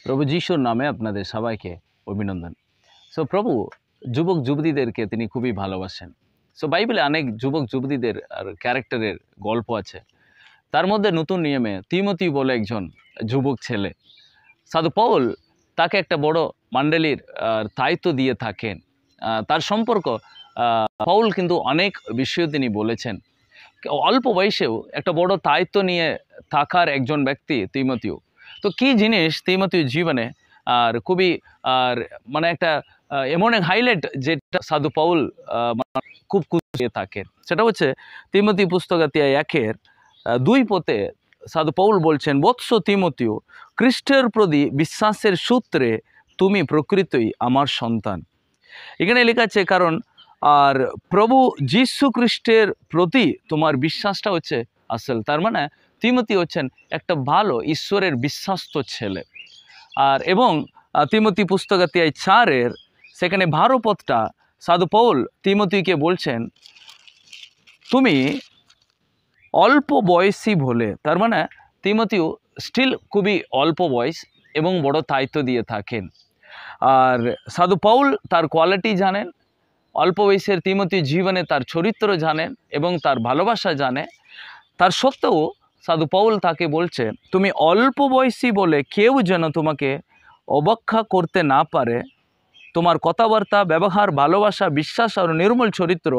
প্রভু যিশুর নামে আপনাদের সবাইকে অভিনন্দন। সো প্রভু যুবক যুবতীদেরকে তিনি খুবই ভালোবাসেন। সো বাইবেলে অনেক যুবক যুবতীদের আর ক্যারেক্টারের গল্প আছে। তার মধ্যে নতুন নিয়মে তিমোথি বলে একজন যুবক ছেলে, সাধু পৌল তাকে একটা বড় মণ্ডলীর দায়িত্ব দিয়ে থাকেন। তার সম্পর্ক পৌল কিন্তু অনেক বিষয় তিনি বলেছেন। অল্প বয়সেও একটা বড় দায়িত্ব নিয়ে থাকার একজন ব্যক্তি তিমোথিও। তো কি জিনিস তিমোথির জীবনে আর খুবই আর মানে একটা এমন এক হাইলাইট যেটা সাধু পৌল খুব খুশি থাকেন, সেটা হচ্ছে তিমোথি পুস্তকাতিয়া 1:2 পথে সাধু পৌল বলছেন, বৎস তিমোথিও, খ্রিস্টের প্রতি বিশ্বাসের সূত্রে তুমি প্রকৃতই আমার সন্তান। এখানে লেখা আছে কারণ আর প্রভু যীশু খ্রিস্টের প্রতি তোমার বিশ্বাসটা হচ্ছে আসল। তার মানে তিমোথি হচ্ছেন একটা ভালো ঈশ্বরের বিশ্বাস্ত ছেলে। আর এবং তিমোথি পুস্তকাতিয়ায় 4 সেখানে 12 পদটা সাধু পৌল তিমোথিকে বলছেন, তুমি অল্প বয়সী বলে, তার মানে তিমোথিও স্টিল খুবই অল্প বয়স এবং বড় দায়িত্ব দিয়ে থাকেন। আর সাধু পৌল তার কোয়ালিটি জানেন, অল্প বয়সের তিমোথির জীবনে তার চরিত্র জানেন এবং তার ভালোবাসা জানে। তার সত্ত্বেও সাধু পৌল তাকে বলছে, তুমি অল্প বয়সী বলে কেউ যেন তোমাকে অবজ্ঞা করতে না পারে। তোমার কথাবার্তা, ব্যবহার, ভালোবাসা, বিশ্বাস আর নির্মল চরিত্র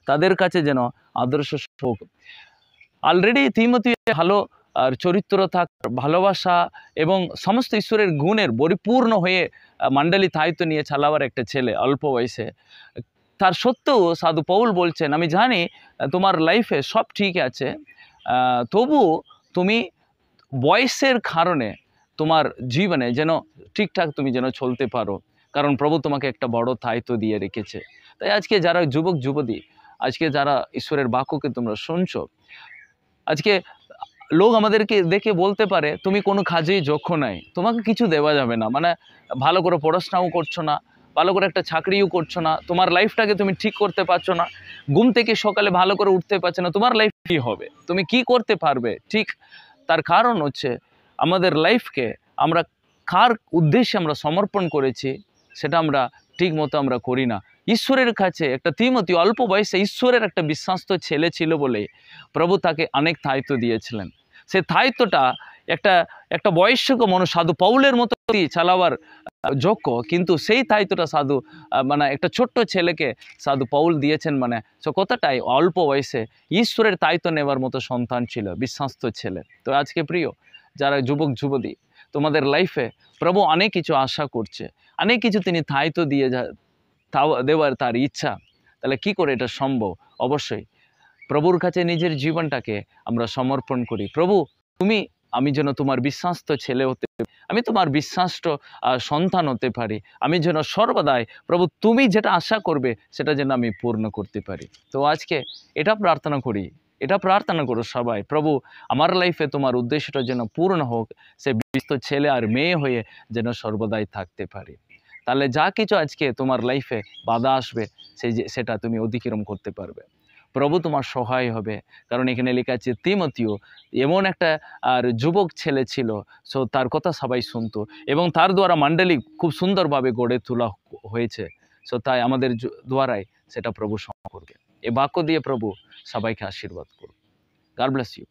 তাদের কাছে যেন আদর্শ হোক। অলরেডি তিমোথি ভালো আর চরিত্র থাকার, ভালোবাসা এবং সমস্ত ঈশ্বরের গুণের পরিপূর্ণ হয়ে মণ্ডলী দায়িত্ব নিয়ে চালাবার একটা ছেলে অল্প বয়সে। তার সত্ত্বেও সাধু পৌল বলছেন, আমি জানি তোমার লাইফে সব ঠিক আছে, তবু তুমি বয়সের কারণে তোমার জীবনে যেন ঠিকঠাক তুমি যেন চলতে পারো, কারণ প্রভু তোমাকে একটা বড় দায়িত্ব দিয়ে রেখেছে। তাই আজকে যারা যুবক যুবতী, আজকে যারা ঈশ্বরের বাক্যকে তোমরা শুনছো, আজকে লোক আমাদেরকে দেখে বলতে পারে তুমি কোনো কাজেই যোগ্য নাই, তোমাকে কিছু দেওয়া যাবে না, মানে ভালো করে পড়াশোনাও করছো না, ভালো করে একটা চাকরিও করছো না, তোমার লাইফটাকে তুমি ঠিক করতে পারছো না, ঘুম থেকে সকালে ভালো করে উঠতে পারছো না, তোমার লাইফ কী হবে, তুমি কি করতে পারবে? ঠিক তার কারণ হচ্ছে আমাদের লাইফকে আমরা কার উদ্দেশ্যে আমরা সমর্পণ করেছি সেটা আমরা ঠিক মতো আমরা করি না। ঈশ্বরের কাছে একটা তিমোথি অল্প বয়সে ঈশ্বরের একটা বিশ্বাস্ত ছেলে ছিল বলে প্রভু তাকে অনেক দায়িত্ব দিয়েছিলেন। সে দায়িত্বটা একটা একটা বয়স্ক মানুষ সাধু পৌলের মতো চালাবার যোগ্য, কিন্তু সেই দায়িত্বটা সাধু মানে একটা ছোট্ট ছেলেকে সাধু পৌল দিয়েছেন। মানে সে কতটাই অল্প বয়সে ঈশ্বরের দায়িত্ব নেওয়ার মতো সন্তান ছিল, বিশ্বাস্ত ছেলে। তো আজকে প্রিয় যারা যুবক যুবতী, তোমাদের লাইফে প্রভু অনেক কিছু আশা করছে, অনেক কিছু তিনি দায়িত্ব দিয়ে দেওয়ার তার ইচ্ছা। তাহলে কি করে এটা সম্ভব? অবশ্যই প্রভুর কাছে নিজের জীবনটাকে আমরা সমর্পণ করি। প্রভু আমি যেন তোমার বিশ্বাস্ত ছেলে হতে, আমি তোমার বিশ্বাস্ত সন্তান হতে পারি, আমি যেন সর্বদাই প্রভু তুমি যেটা আশা করবে সেটা যেন আমি পূর্ণ করতে পারি। তো আজকে এটা প্রার্থনা করি, এটা প্রার্থনা করো সবাই, প্রভু আমার লাইফে তোমার উদ্দেশ্যটা যেন পূর্ণ হোক, সে বিশ্বাস্ত ছেলে আর মেয়ে হয়ে যেন সর্বদাই থাকতে পারি। তাহলে যা কিছু আজকে তোমার লাইফে বাধা আসবে সেটা তুমি অতিক্রম করতে পারবে। প্রভু তোমার সহায় হবে, কারণ এখানে লেখা আছে তিমোথিও এমন একটা আর যুবক ছেলে ছিল, সো তার কথা সবাই শুনতো এবং তার দ্বারা মণ্ডলী খুব সুন্দরভাবে গড়ে তোলা হয়েছে। সো তাই আমাদের দ্বারাই সেটা প্রভু সম্ভব করবে। এ বাক্য দিয়ে প্রভু সবাইকে আশীর্বাদ করুন। God bless you.